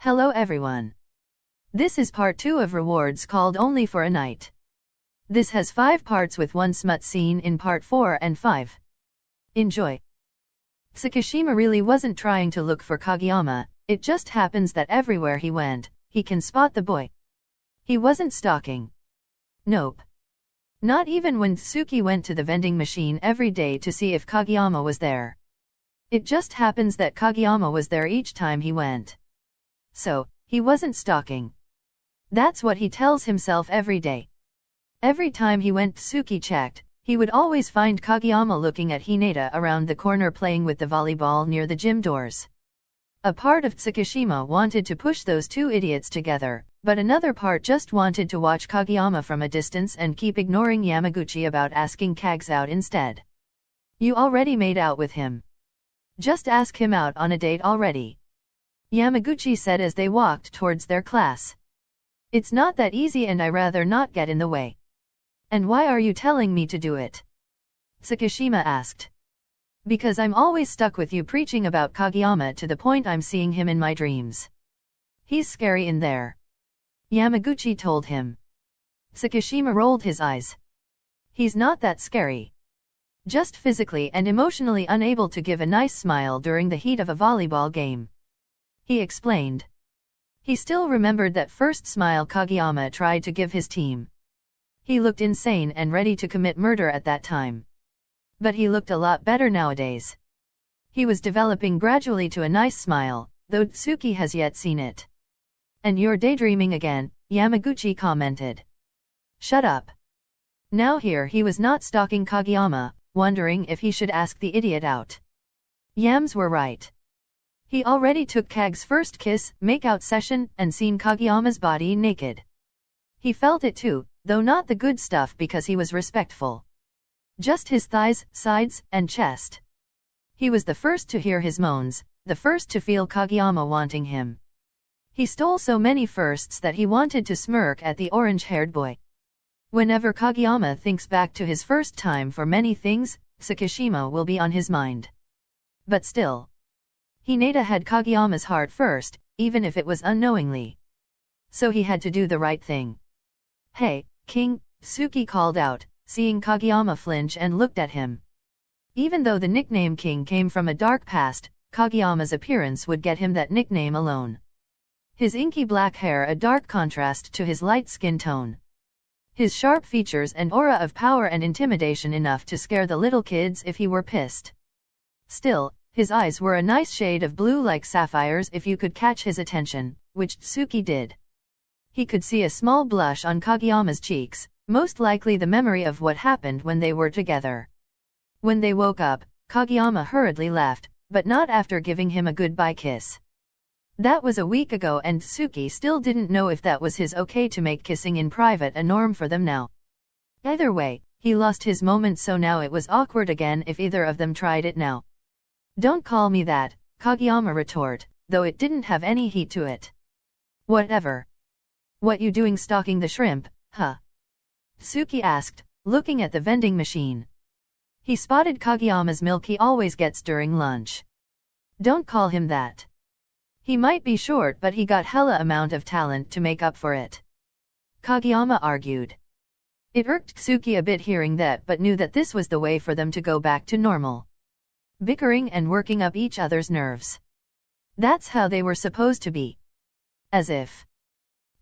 Hello everyone. This is part 2 of rewards called Only for a Night. This has 5 parts with one smut scene in part 4 and 5. Enjoy. Tsukishima really wasn't trying to look for Kageyama, it just happens that everywhere he went, he can spot the boy. He wasn't stalking. Nope. Not even when Tsuki went to the vending machine every day to see if Kageyama was there. It just happens that Kageyama was there each time he went. So, he wasn't stalking. That's what he tells himself every day. Every time he went, Tsuki checked, he would always find Kageyama looking at Hinata around the corner playing with the volleyball near the gym doors. A part of Tsukishima wanted to push those two idiots together, but another part just wanted to watch Kageyama from a distance and keep ignoring Yamaguchi about asking Kags out instead. You already made out with him. Just ask him out on a date already. Yamaguchi said as they walked towards their class. It's not that easy and I rather not get in the way. And why are you telling me to do it? Tsukishima asked. Because I'm always stuck with you preaching about Kageyama to the point I'm seeing him in my dreams. He's scary in there. Yamaguchi told him. Tsukishima rolled his eyes. He's not that scary. Just physically and emotionally unable to give a nice smile during the heat of a volleyball game. He explained. He still remembered that first smile Kageyama tried to give his team. He looked insane and ready to commit murder at that time. But he looked a lot better nowadays. He was developing gradually to a nice smile, though Tsuki has yet seen it. And you're daydreaming again, Yamaguchi commented. Shut up. Now here he was not stalking Kageyama, wondering if he should ask the idiot out. Yams were right. He already took Kag's first kiss, make-out session, and seen Kageyama's body naked. He felt it too, though not the good stuff because he was respectful. Just his thighs, sides, and chest. He was the first to hear his moans, the first to feel Kageyama wanting him. He stole so many firsts that he wanted to smirk at the orange-haired boy. Whenever Kageyama thinks back to his first time for many things, Tsukishima will be on his mind. But still. Hinata had Kageyama's heart first, even if it was unknowingly. So he had to do the right thing. Hey, King, Tsuki called out, seeing Kageyama flinch and looked at him. Even though the nickname King came from a dark past, Kageyama's appearance would get him that nickname alone. His inky black hair a dark contrast to his light skin tone. His sharp features and aura of power and intimidation enough to scare the little kids if he were pissed. Still, his eyes were a nice shade of blue like sapphires if you could catch his attention, which Tsuki did. He could see a small blush on Kageyama's cheeks, most likely the memory of what happened when they were together. When they woke up, Kageyama hurriedly left, but not after giving him a goodbye kiss. That was a week ago and Tsuki still didn't know if that was his okay to make kissing in private a norm for them now. Either way, he lost his moment so now it was awkward again if either of them tried it now. Don't call me that, Kageyama retort, though it didn't have any heat to it. Whatever. What you doing stalking the shrimp, huh? Tsuki asked, looking at the vending machine. He spotted Kageyama's milk he always gets during lunch. Don't call him that. He might be short but he got hella amount of talent to make up for it. Kageyama argued. It irked Tsuki a bit hearing that but knew that this was the way for them to go back to normal. Bickering and working up each other's nerves. That's how they were supposed to be. As if.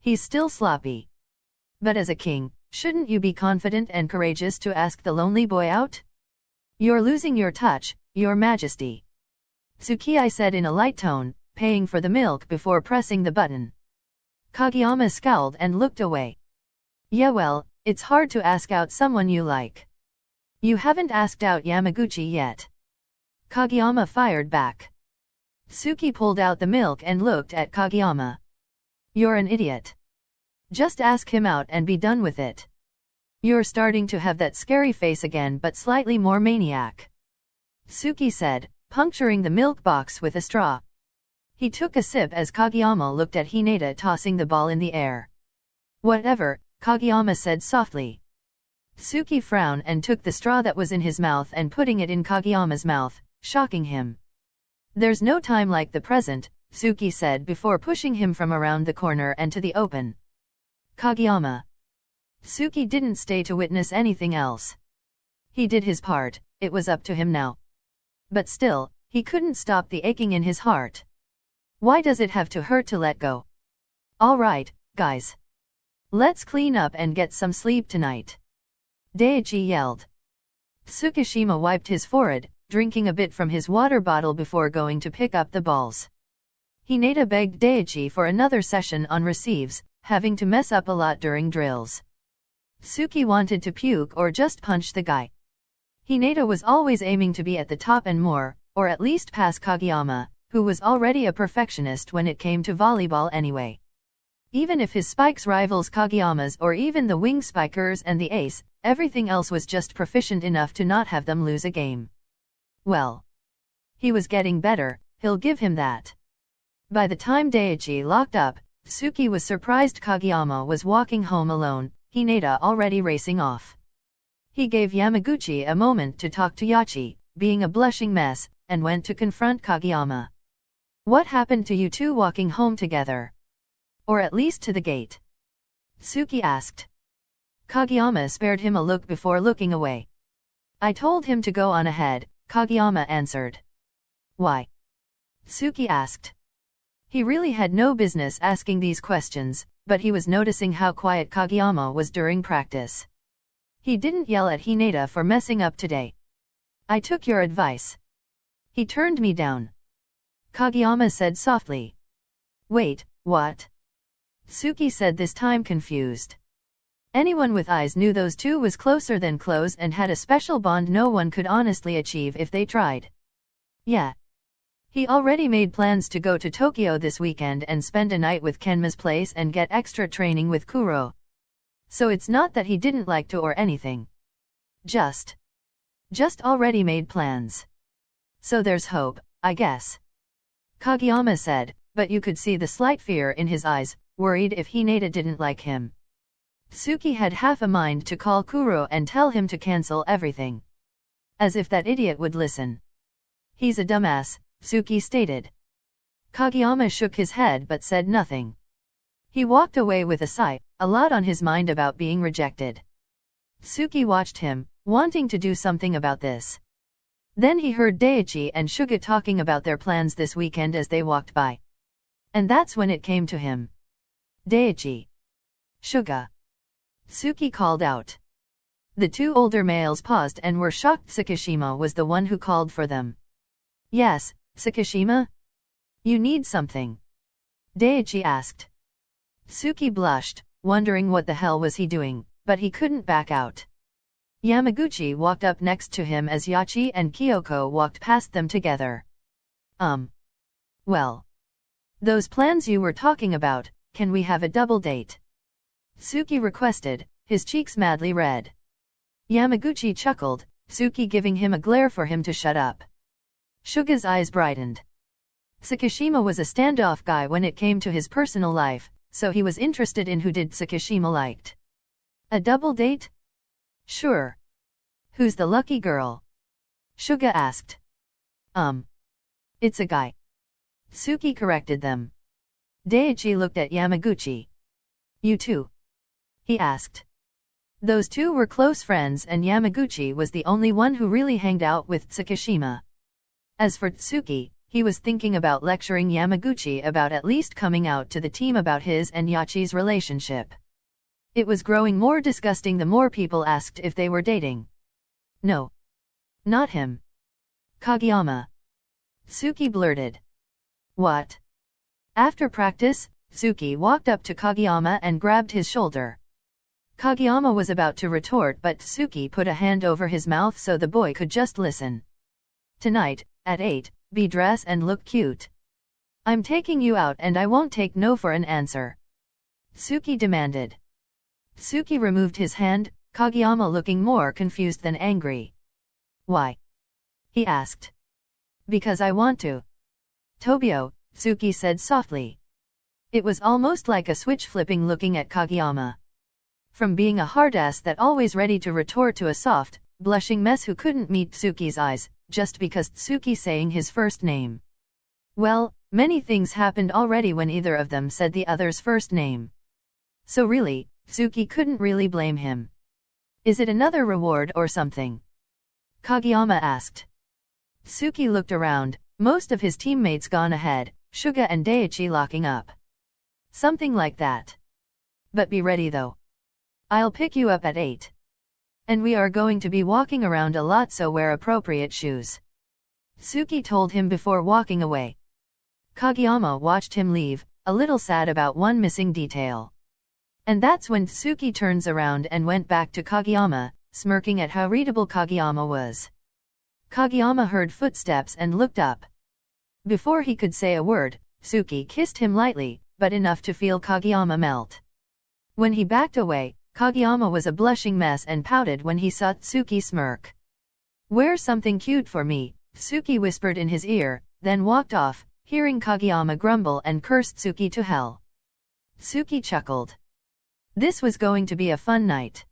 He's still sloppy. But as a king, shouldn't you be confident and courageous to ask the lonely boy out? You're losing your touch, your majesty. Tsukii said in a light tone, paying for the milk before pressing the button. Kageyama scowled and looked away. Yeah well, it's hard to ask out someone you like. You haven't asked out Yamaguchi yet. Kageyama fired back. Tsuki pulled out the milk and looked at Kageyama. You're an idiot. Just ask him out and be done with it. You're starting to have that scary face again but slightly more maniac. Tsuki said, puncturing the milk box with a straw. He took a sip as Kageyama looked at Hinata tossing the ball in the air. Whatever, Kageyama said softly. Tsuki frowned and took the straw that was in his mouth and putting it in Kageyama's mouth, shocking him. There's no time like the present, Tsuki said before pushing him from around the corner and to the open. Kageyama. Tsuki didn't stay to witness anything else. He did his part, it was up to him now. But still, he couldn't stop the aching in his heart. Why does it have to hurt to let go? All right, guys. Let's clean up and get some sleep tonight. Daichi yelled. Tsukishima wiped his forehead, drinking a bit from his water bottle before going to pick up the balls. Hinata begged Daichi for another session on receives, having to mess up a lot during drills. Tsuki wanted to puke or just punch the guy. Hinata was always aiming to be at the top and more, or at least pass Kageyama, who was already a perfectionist when it came to volleyball anyway. Even if his spikes rivals Kageyama's or even the wing spikers and the ace, everything else was just proficient enough to not have them lose a game. Well, he was getting better, he'll give him that. By the time Daichi locked up, Tsuki was surprised Kageyama was walking home alone, Hinata already racing off. He gave Yamaguchi a moment to talk to Yachi, being a blushing mess, and went to confront Kageyama. What happened to you two walking home together? Or at least to the gate? Tsuki asked. Kageyama spared him a look before looking away. I told him to go on ahead, Kageyama answered. Why? Tsuki asked. He really had no business asking these questions, but he was noticing how quiet Kageyama was during practice. He didn't yell at Hinata for messing up today. I took your advice. He turned me down. Kageyama said softly. Wait, what? Tsuki said this time confused. Anyone with eyes knew those two was closer than close and had a special bond no one could honestly achieve if they tried. Yeah. He already made plans to go to Tokyo this weekend and spend a night with Kenma's place and get extra training with Kuro. So it's not that he didn't like to or anything. Just already made plans. So there's hope, I guess. Kageyama said, but you could see the slight fear in his eyes, worried if Hinata didn't like him. Tsuki had half a mind to call Kuro and tell him to cancel everything. As if that idiot would listen. He's a dumbass, Tsuki stated. Kageyama shook his head but said nothing. He walked away with a sigh, a lot on his mind about being rejected. Tsuki watched him, wanting to do something about this. Then he heard Daichi and Suga talking about their plans this weekend as they walked by. And that's when it came to him. Daichi. Suga. Tsuki called out. The two older males paused and were shocked Tsukishima was the one who called for them. Yes, Tsukishima? You need something? Daichi asked. Tsuki blushed, wondering what the hell was he doing, but he couldn't back out. Yamaguchi walked up next to him as Yachi and Kyoko walked past them together. Well. Those plans you were talking about, can we have a double date? Tsuki requested, his cheeks madly red. Yamaguchi chuckled, Tsuki giving him a glare for him to shut up. Suga's eyes brightened. Tsukishima was a standoff guy when it came to his personal life, so he was interested in who did Tsukishima liked. A double date? Sure. Who's the lucky girl? Suga asked. It's a guy. Tsuki corrected them. Daichi looked at Yamaguchi. You too? He asked. Those two were close friends and Yamaguchi was the only one who really hanged out with Tsukishima. As for Tsuki, he was thinking about lecturing Yamaguchi about at least coming out to the team about his and Yachi's relationship. It was growing more disgusting the more people asked if they were dating. No. Not him. Kageyama. Tsuki blurted. What? After practice, Tsuki walked up to Kageyama and grabbed his shoulder. Kageyama was about to retort but Tsuki put a hand over his mouth so the boy could just listen. Tonight, at 8, be dress and look cute. I'm taking you out and I won't take no for an answer. Tsuki demanded. Tsuki removed his hand, Kageyama looking more confused than angry. Why? He asked. Because I want to. Tobio, Tsuki said softly. It was almost like a switch flipping looking at Kageyama. From being a hard-ass that always ready to retort to a soft, blushing mess who couldn't meet Tsuki's eyes, just because Tsuki saying his first name. Well, Many things happened already when either of them said the other's first name. So really, Tsuki couldn't really blame him. Is it another reward or something? Kageyama asked. Tsuki looked around, most of his teammates gone ahead, Suga and Daichi locking up. Something like that. But be ready though. I'll pick you up at 8. And we are going to be walking around a lot, so wear appropriate shoes. Tsuki told him before walking away. Kageyama watched him leave, a little sad about one missing detail. And that's when Tsuki turns around and went back to Kageyama, smirking at how readable Kageyama was. Kageyama heard footsteps and looked up. Before he could say a word, Tsuki kissed him lightly, but enough to feel Kageyama melt. When he backed away, Kageyama was a blushing mess and pouted when he saw Tsuki smirk. Wear something cute for me, Tsuki whispered in his ear, then walked off, hearing Kageyama grumble and curse Tsuki to hell. Tsuki chuckled. This was going to be a fun night.